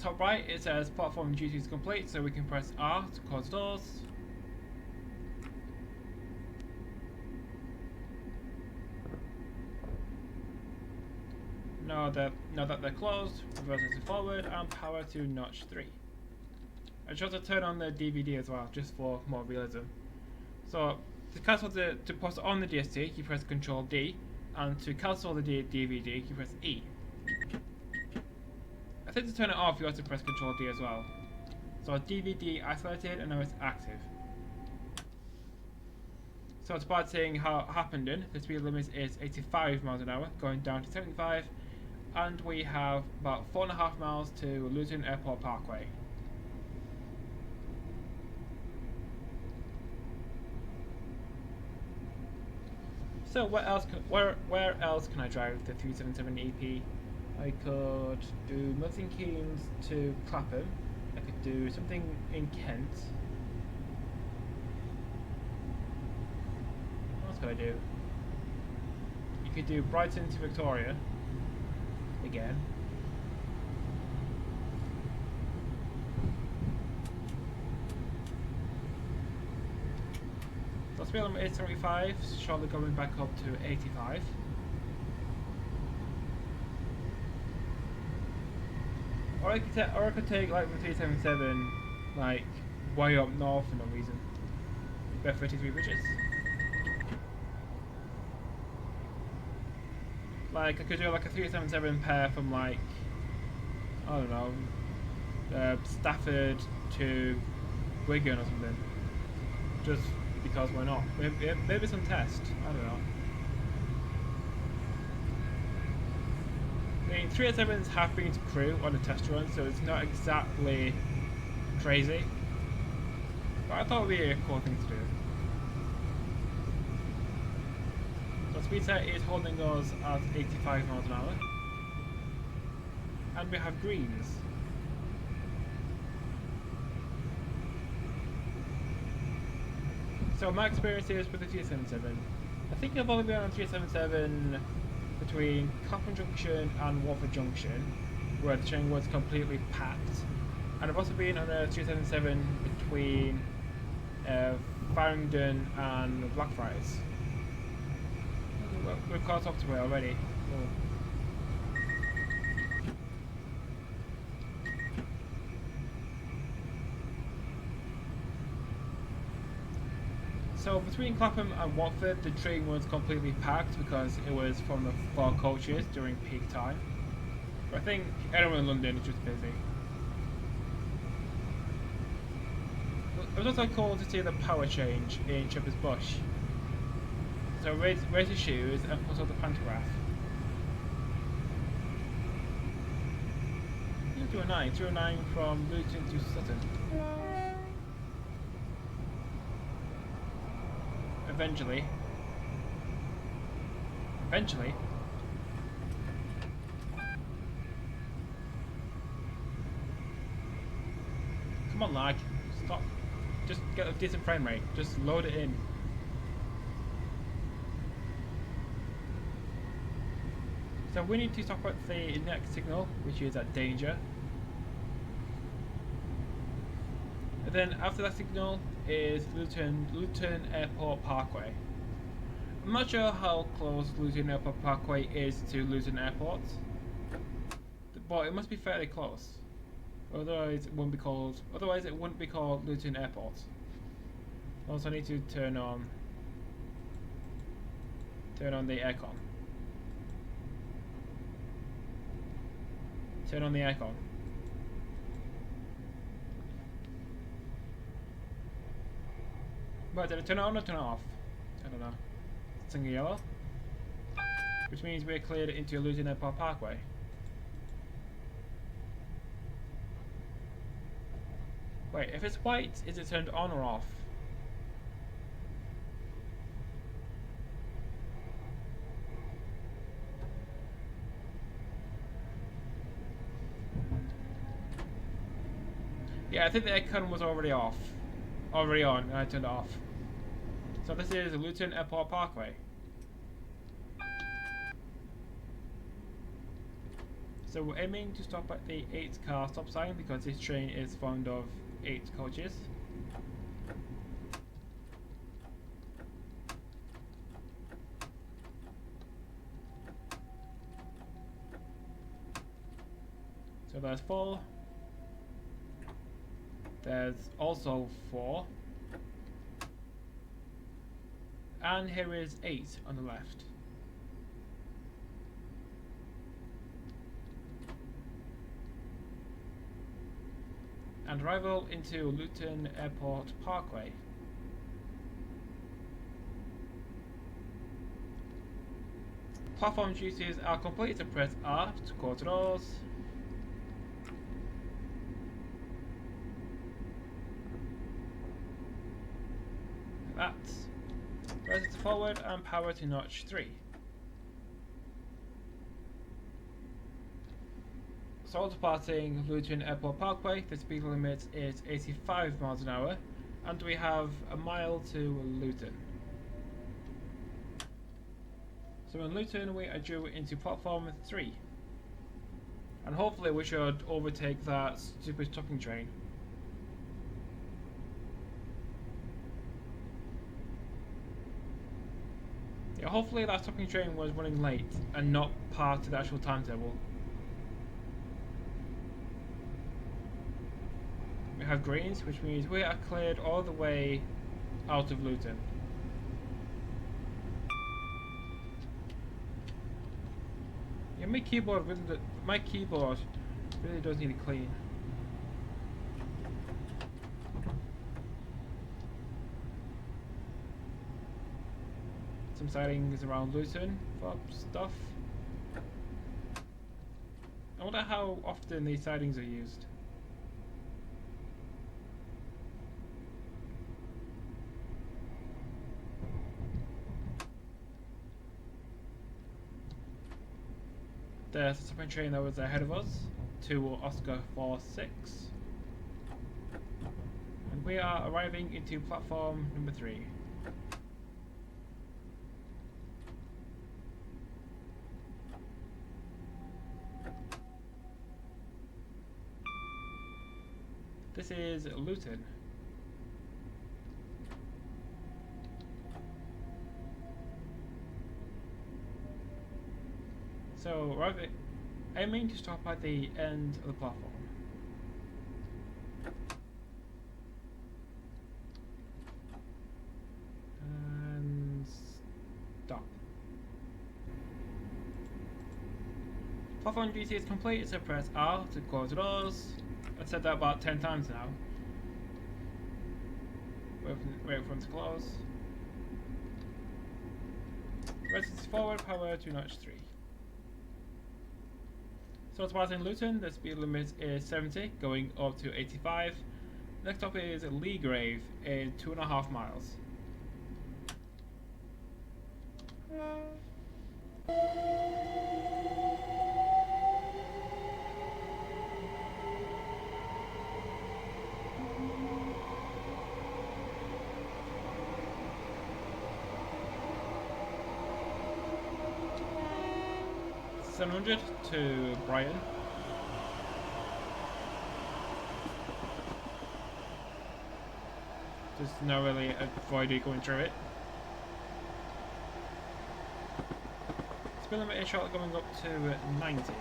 top right it says platform duties complete, so we can press R to close doors. Now that they're closed, reverse it forward and power to notch 3. I should also turn on the DVD as well, just for more realism. So to cancel to post on the DST, you press Ctrl D, and to cancel the DVD, you press E. I think to turn it off, you have to press Ctrl D as well. So DVD isolated, and now it's active. So it's about saying how Harpenden, the speed limit is 85 miles an hour, going down to 75, and we have about 4.5 miles to Luton Airport Parkway. So where else can I drive the 377 EP? I could do Milton Keynes to Clapham. I could do something in Kent. What else could I do? You could do Brighton to Victoria. Again. So speed limit is 75, shortly going back up to 85. Or I could take like the 377 like way up north for no reason. Bedford 33 bridges. Like I could do like a 377 pair from like, I don't know, Stafford to Wigan or something. Just because why not? Maybe some test. I don't know. I mean, 307s have been to Crewe on a test run, so it's not exactly crazy. But I thought it would be a cool thing to do. So speed set is holding us at 85 miles an hour. And we have greens. So my experience is with the 377. I think I've only been on 377 between Clapham Junction and Watford Junction, where the train was completely packed. And I've also been on a 377 between Farringdon and Blackfriars. We've caught up to it already. Cool. So between Clapham and Watford, the train was completely packed because it was from the 4 coaches during peak time. But I think anyone in London is just busy. It was also cool to see the power change in Shepherd's Bush. So raise the shoes and put on the pantograph. 209 from Luton to Sutton. Eventually. Come on, lag. Stop. Just get a decent frame rate. Just load it in. So we need to talk about the next signal, which is at danger. And then after that signal is Luton Airport Parkway. I'm not sure how close Luton Airport Parkway is to Luton Airport, but it must be fairly close. Otherwise it wouldn't be called Luton Airport. Also need to turn on the aircon. Turn on the aircon. But did I turn it on or turn it off? I don't know. It's in yellow. Which means we're cleared into Luton Airport Parkway. Wait, if it's white, is it turned on or off? Yeah, I think the aircon was already on, and I turned it off. So this is Luton Airport Parkway. So we're aiming to stop at the 8-car stop sign because this train is formed of 8 coaches. So there's 4. There's also 4. And here is 8 on the left. And arrival into Luton Airport Parkway. Platform duties are complete, so press R to close the doors. That's press it forward and power to notch 3. So departing Luton Airport Parkway, the speed limit is 85 miles an hour, and we have a mile to Luton. So in Luton we are due into platform 3, and hopefully we should overtake that stupid stopping train. Yeah, hopefully that stopping train was running late and not part of the actual timetable. We have greens, which means we are cleared all the way out of Luton. Yeah, my keyboard really does need a clean. Some sightings around Luton for stuff. I wonder how often these sightings are used. There's a stopping train that was ahead of us, to Oscar 46. And we are arriving into platform number 3. This is Luton. So, aiming to stop at the end of the platform. And stop. Platform duty is complete, so press R to close the doors. I've said that about 10 times now. Wait for them to close. Press forward, power to notch 3. So it's passing Luton, the speed limit is 70, going up to 85. Next up is Leagrave in 2.5 miles. $700 to Brighton. There's no really avoid going through it. Speed limit is short, going up to 90.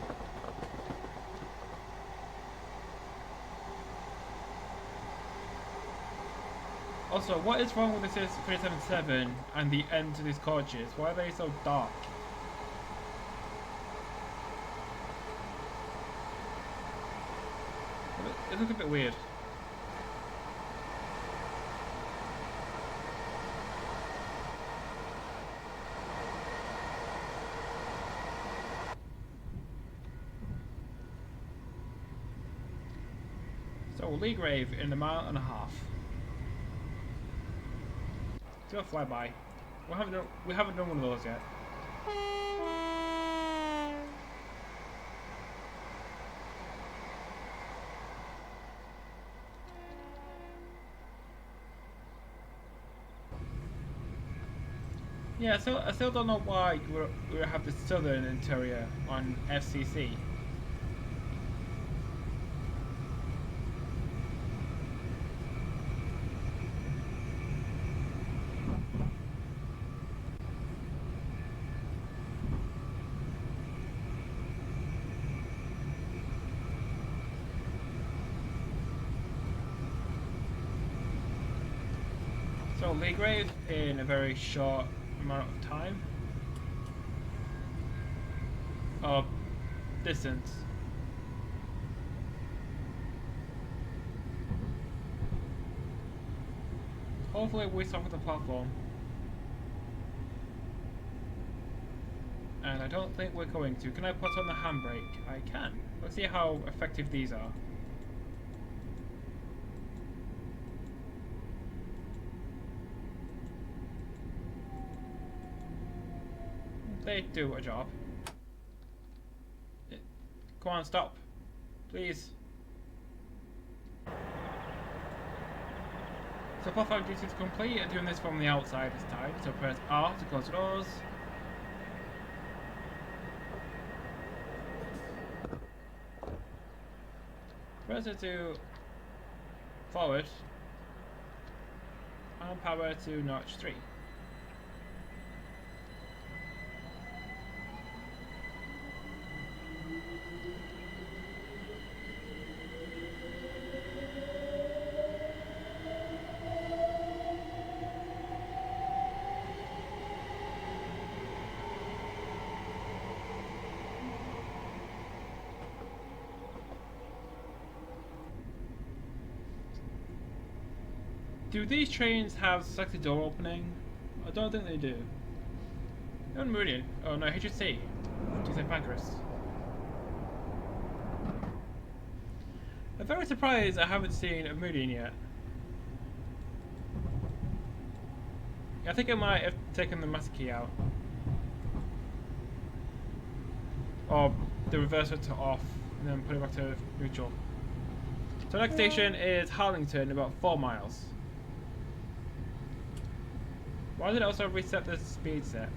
Also, what is wrong with this 377 and the end to these coaches? Why are they so dark? It looks a bit weird. So Leagrave in 1.5 miles. Do a flyby. We haven't done one of those yet. Yeah, so I still don't know why we have the southern interior on FCC. travel Leagrave in a very short amount of time. Or distance. Hopefully we stop at the platform. And I don't think we're going to. Can I put on the handbrake? I can. Let's see how effective these are. They do a job. Come on, stop. Please. So platform duty is complete. I'm doing this from the outside this time. So press R to close the doors. Press it to forward. And power to notch 3. Do these trains have selected door opening? I don't think they do. No, Meridian. Oh no, HSC. To St. Pancras. I'm very surprised I haven't seen a Meridian yet. I think I might have taken the master key out. Or the reverser to off, and then put it back to neutral. So the next station is Harlington, about 4 miles. Why did it also reset the speed set?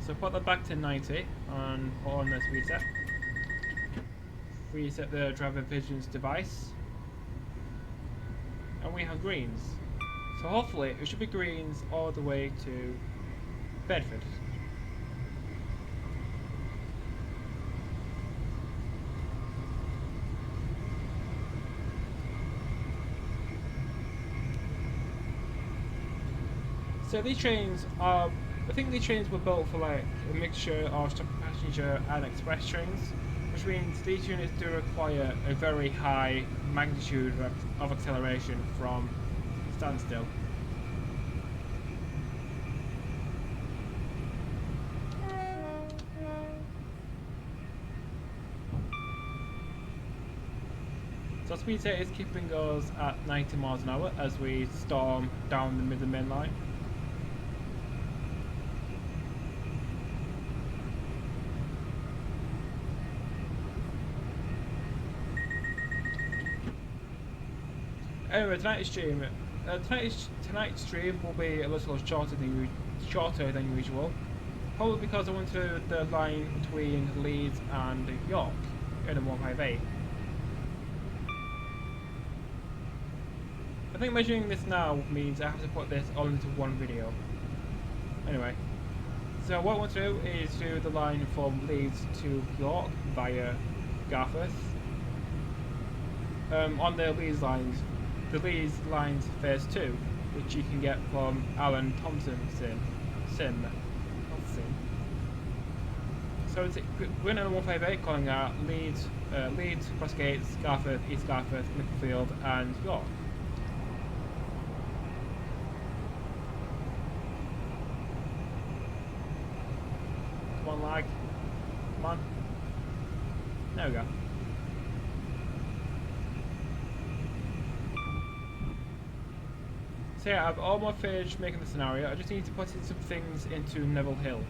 So put that back to 90 and put on the speed set. Reset the driver visions device. And we have greens. So hopefully it should be greens all the way to Bedford. So these trains are, I think these trains were built for like a mixture of stock passenger and express trains, which means these units do require a very high magnitude of acceleration from standstill. So speed set is keeping us at 90 miles an hour as we storm down the Midland Main Line. Anyway, tonight's stream will be a little shorter than usual, probably because I went to the line between Leeds and York in a 158. I think measuring this now means I have to put this all into one video. Anyway, so what I want to do is do the line from Leeds to York via Garforth. On the Leeds lines. The Leeds lines phase 2, which you can get from Alan Thompson Sim. So it's we're in a 158 calling out Leeds, Crossgates, Garforth, East Garforth, Lichfield and York. Come on, lag. Come on. There we go. So yeah, I've almost finished making the scenario. I just need to put in some things into Neville Hill.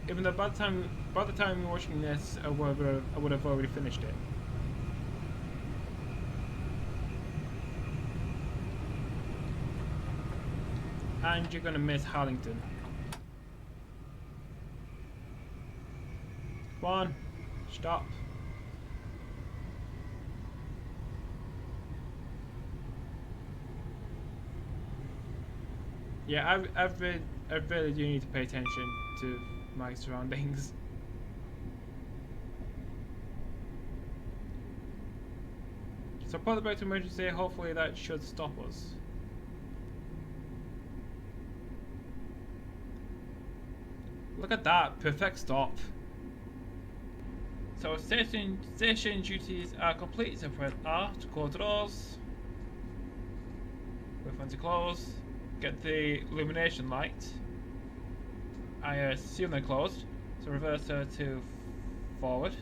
Even though by the time you're watching this, I would have already finished it. And you're gonna miss Harlington. Come on, stop. Yeah, I really do need to pay attention to my surroundings. So put the brake to emergency, hopefully that should stop us. Look at that, perfect stop. So station duties are complete, so press R to close the doors. Wait for them to close. Get the illumination light. I assume they're closed. So reverse her to forward.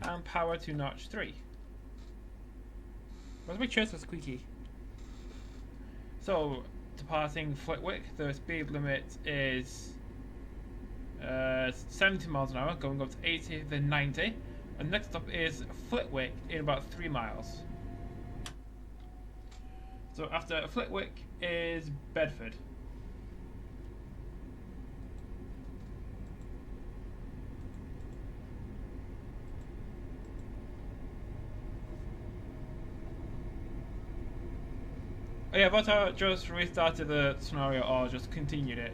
And power to notch 3. Let's make sure it's squeaky. So, departing Flitwick, the speed limit is 70 miles an hour, going up to 80, then 90. And next stop is Flitwick in about 3 miles. So after Flitwick is Bedford. Oh yeah, but I just restarted the scenario or just continued it.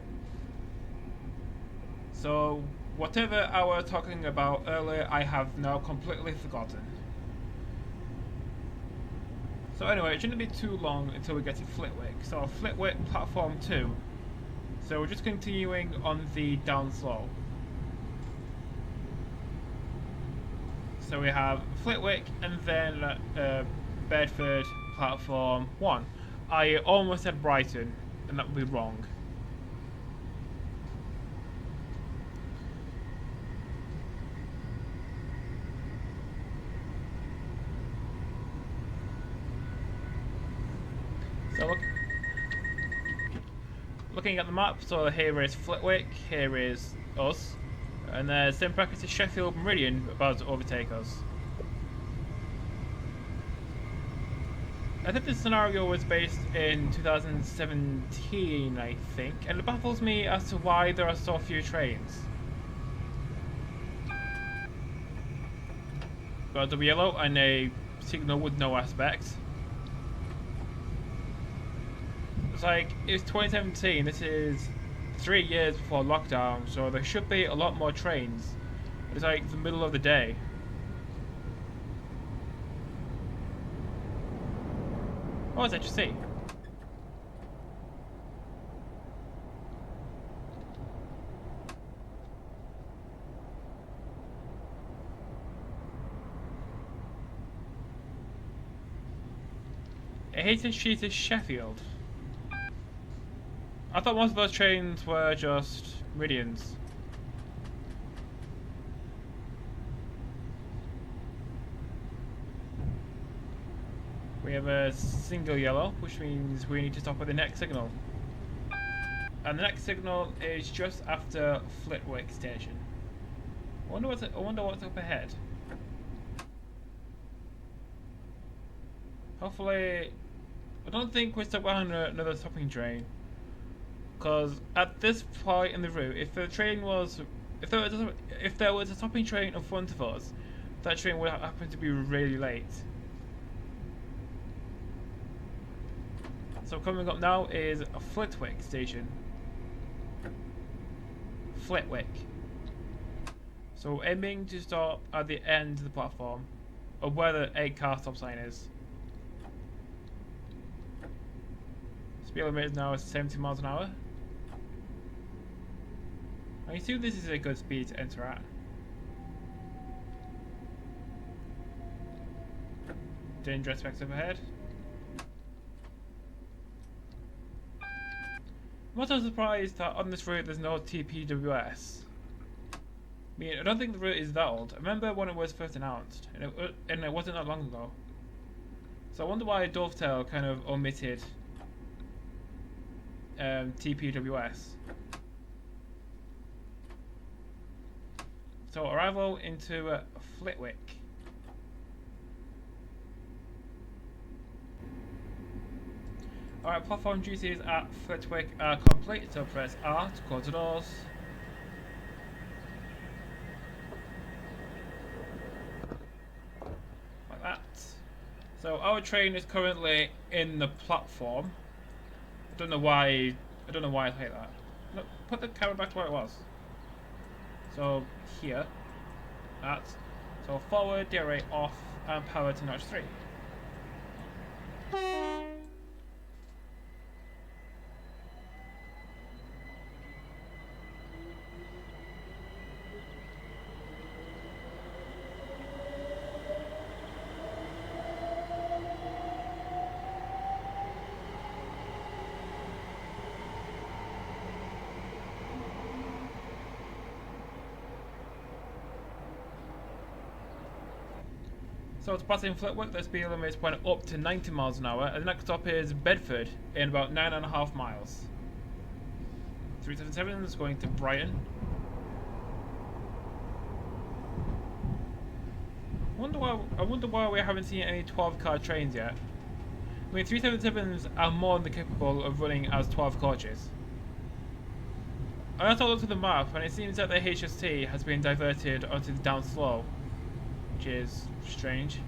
So, whatever I was talking about earlier, I have now completely forgotten. So anyway, it shouldn't be too long until we get to Flitwick. So Flitwick platform 2. So we're just continuing on the down slow. So we have Flitwick and then Bedford platform 1. I almost said Brighton, and that would be wrong. So looking at the map, so here is Flitwick, here is us, and there's same practice is Sheffield Meridian about to overtake us. I think this scenario was based in 2017, I think, and it baffles me as to why there are so few trains. Got a double yellow and a signal with no aspect. It's like, it's 2017, this is 3 years before lockdown, so there should be a lot more trains. It's like the middle of the day. Oh, it's HC. HC to Sheffield. I thought most of those trains were just Meridians. We have a single yellow, which means we need to stop at the next signal. And the next signal is just after Flitwick station. I wonder what's up ahead. Hopefully, I don't think we're stuck behind another stopping train. Because at this point in the route, if there was a stopping train in front of us, that train would happen to be really late. So coming up now is a Flitwick station. Flitwick. So aiming to stop at the end of the platform, or where the 8-car stop sign is. Speed limit is now 70 miles an hour. I assume this is a good speed to enter at. Danger aspects up ahead. I'm also surprised that on this route there's no TPWS. I mean, I don't think the route is that old. I remember when it was first announced, and it wasn't that long ago. So I wonder why Dovetail kind of omitted TPWS. So arrival into Flitwick. Alright, platform duties at Flitwick are complete, so press R to close the doors. Like that. So our train is currently in the platform. I don't know why I hate that. Look, put the camera back to where it was. So here. That. So forward, dearrate off, and power to notch 3. So to pass in Flitwick, the speed limit went up to 90 miles an hour, and the next stop is Bedford in about 9.5 miles. 377 is going to Brighton. I wonder why we haven't seen any 12-car trains yet. I mean, 377s are more than capable of running as 12 coaches. I also looked at the map, and it seems that the HST has been diverted onto the down slow, which is strange.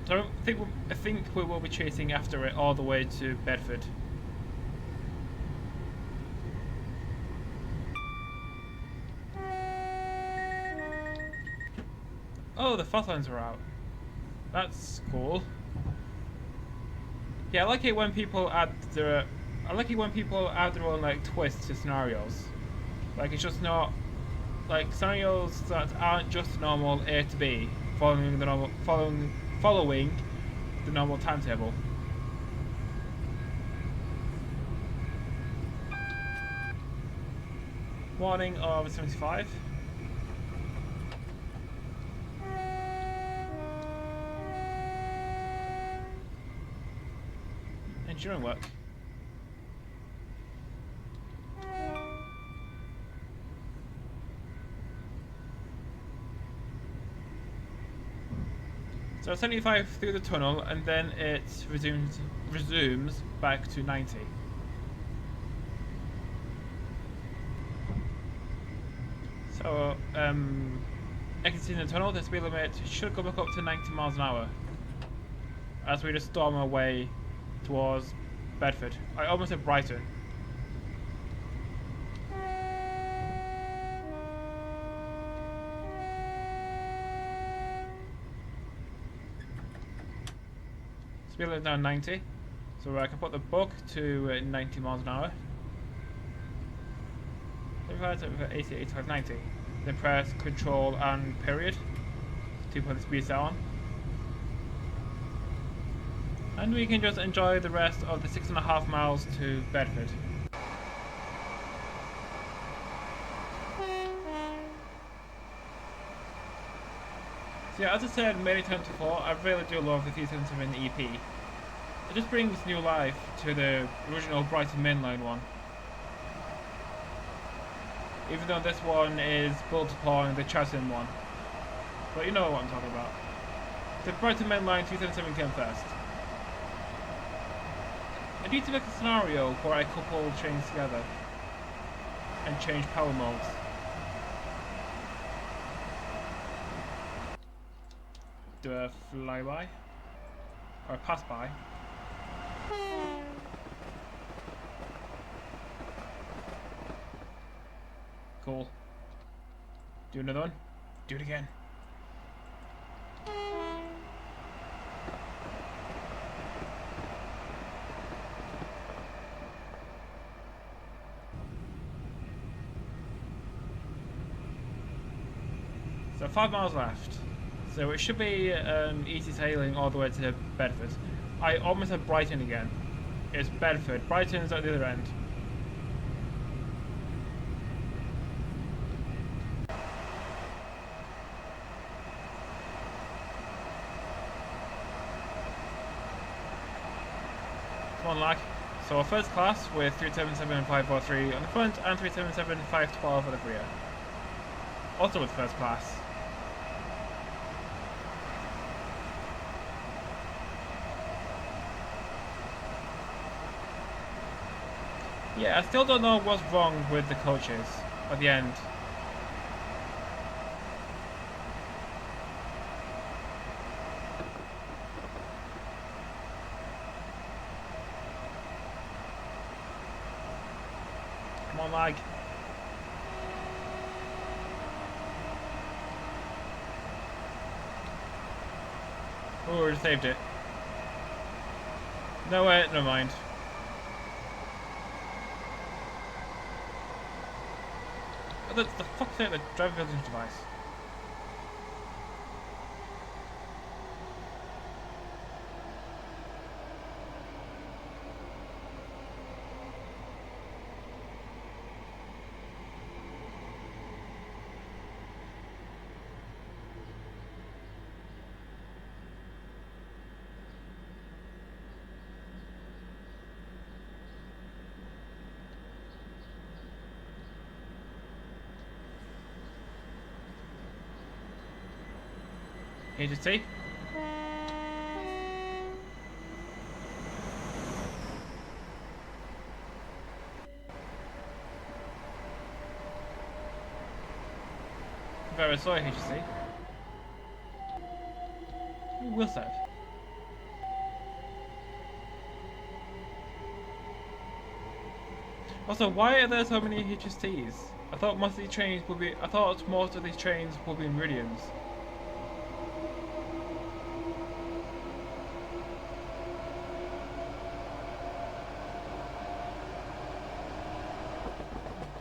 So I think we will be chasing after it all the way to Bedford. Oh, the fast lines are out. That's cool. Yeah, I like it when people add their own like twists to scenarios. Like it's just not like scenarios that aren't just normal A to B, following the normal timetable. Warning of 75. Enduring work. So 75 through the tunnel, and then it resumes back to 90. So exiting the tunnel, the speed limit should go back up to 90 miles an hour as we just storm our way towards Bedford. I almost said Brighton. Speed limit now 90, so I can put the book to 90 miles an hour. 75, 80, 85, 90. Then press Control and period to put the speed set on. And we can just enjoy the rest of the 6.5 miles to Bedford. So yeah, as I said many times before, I really do love the 377 EP. It just brings new life to the original Brighton Mainline one. Even though this one is built upon the Chatham one. But you know what I'm talking about. The Brighton Mainline 377 came first. I need to make a scenario where I couple trains together and change power modes. Do a flyby or a pass by. Cool. Do another one. Do it again. So 5 miles left. So it should be easy sailing all the way to Bedford. I almost said Brighton again. It's Bedford. Brighton's at the other end. Come on, lag. So our first class with 377 543 on the front and 377 512 at the rear. Also with first class. Yeah, I still don't know what's wrong with the coaches at the end. Come on, lag. Oh, I just saved it. No, wait, never mind. Oh, that's the fuck's sake, the driver filtering device. Agency. Very sorry, agency. Who was that? Also, why are there so many HSTs? I thought most of these trains would be. I thought most of these trains would be Meridians.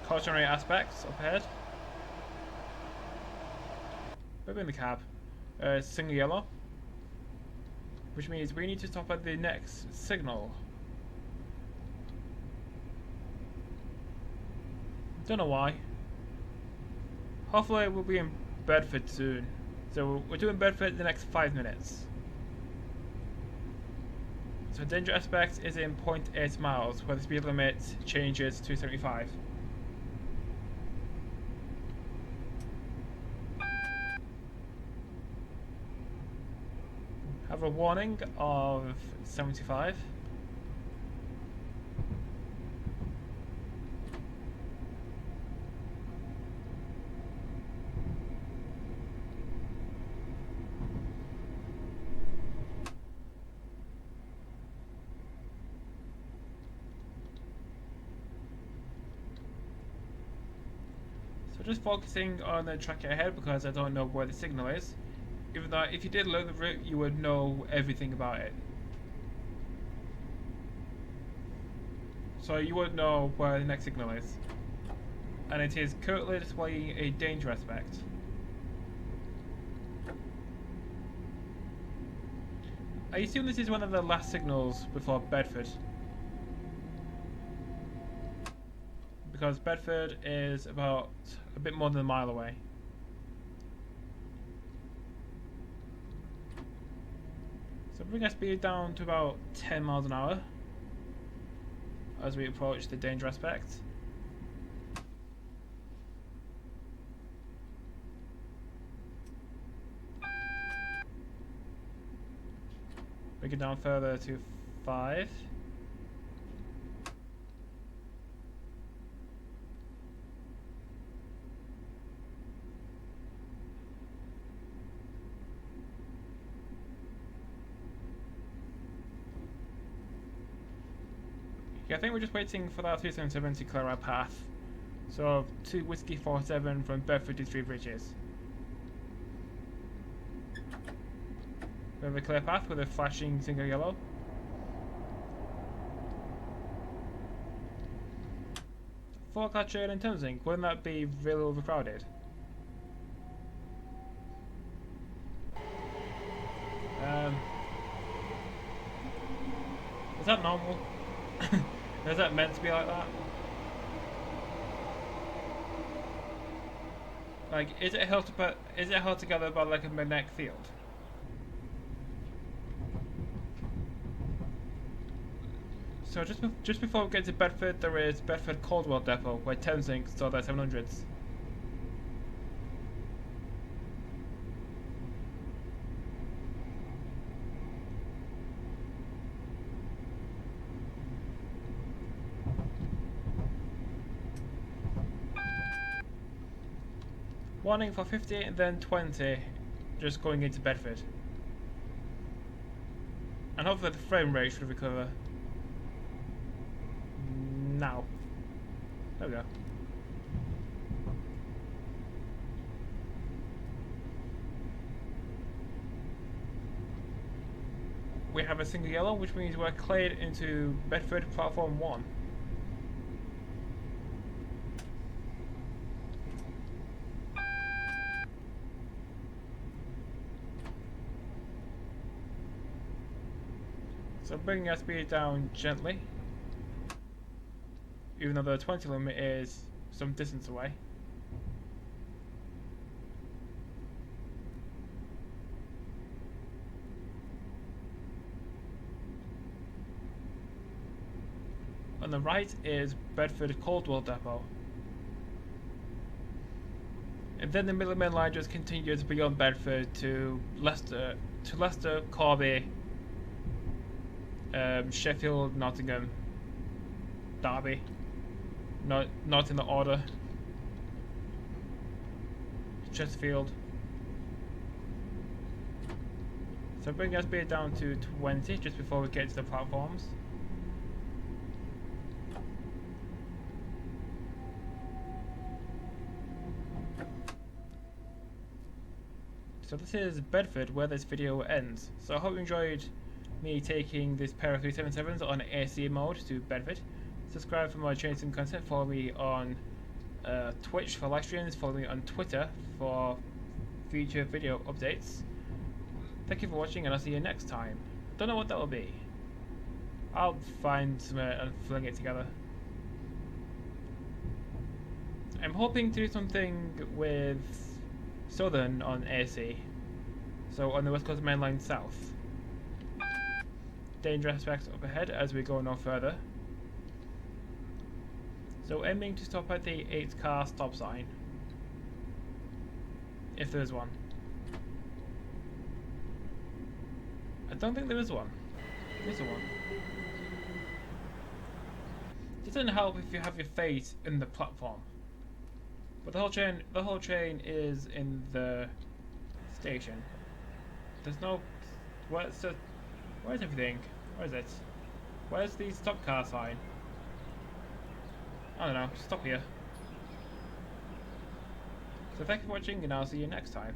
Cautionary aspects up ahead. We're in the cab. Single yellow. Which means we need to stop at the next signal. Don't know why. Hopefully we'll be in Bedford soon. So we're doing Bedford in the next 5 minutes. So danger aspect is in 0.8 miles, where the speed limit changes to 75. Have a warning of 75. So just focusing on the track ahead because I don't know where the signal is. Even though if you did learn the route, you would know everything about it. So you would know where the next signal is. And it is currently displaying a danger aspect. I assume this is one of the last signals before Bedford. Because Bedford is about a bit more than a mile away. So bring our speed down to about 10 miles an hour as we approach the danger aspect. Bring it down further to 5. I think we're just waiting for that 377 to clear our path. So 2 Whiskey 47 from Bedford to 3 Bridges. We have a clear path with a flashing single yellow. Four-car train in Thameslink, wouldn't that be really overcrowded? Is that normal? Is that meant to be like that? Like, is it held together by like a magnetic field? So just before we get to Bedford, there is Bedford Caldwell Depot, where Thameslink store their 700s. Warning for 50 and then 20, just going into Bedford. And hopefully the frame rate should recover. Now. There we go. we have a single yellow, which means we're cleared into Bedford platform 1. So bringing our speed down gently, even though the 20 limit is some distance away. On the right is Bedford Caldwell Depot. And then the Middle Main line just continues beyond Bedford to Leicester, Corby, Sheffield, Nottingham, Derby. Not in the order. Chesterfield. So bring our speed down to 20 just before we get to the platforms. So this is Bedford, where this video ends. So I hope you enjoyed me taking this pair of 377s on AC mode to Bedford. Subscribe for more chasing content. Follow me on Twitch for live streams. Follow me on Twitter for future video updates. Thank you for watching, and I'll see you next time. Don't know what that will be. I'll find some and fling it together. I'm hoping to do something with Southern on AC, so on the West Coast Main Line South. Danger aspects up ahead as we go no further. So aiming to stop at the 8-car stop sign, if there's one. I don't think there is one. There's a one. It doesn't help if you have your face in the platform. But the whole train is in the station. There's no. Where's everything? Where is it? Where's the stop car sign? I don't know. Stop here. So thank you for watching, and I'll see you next time.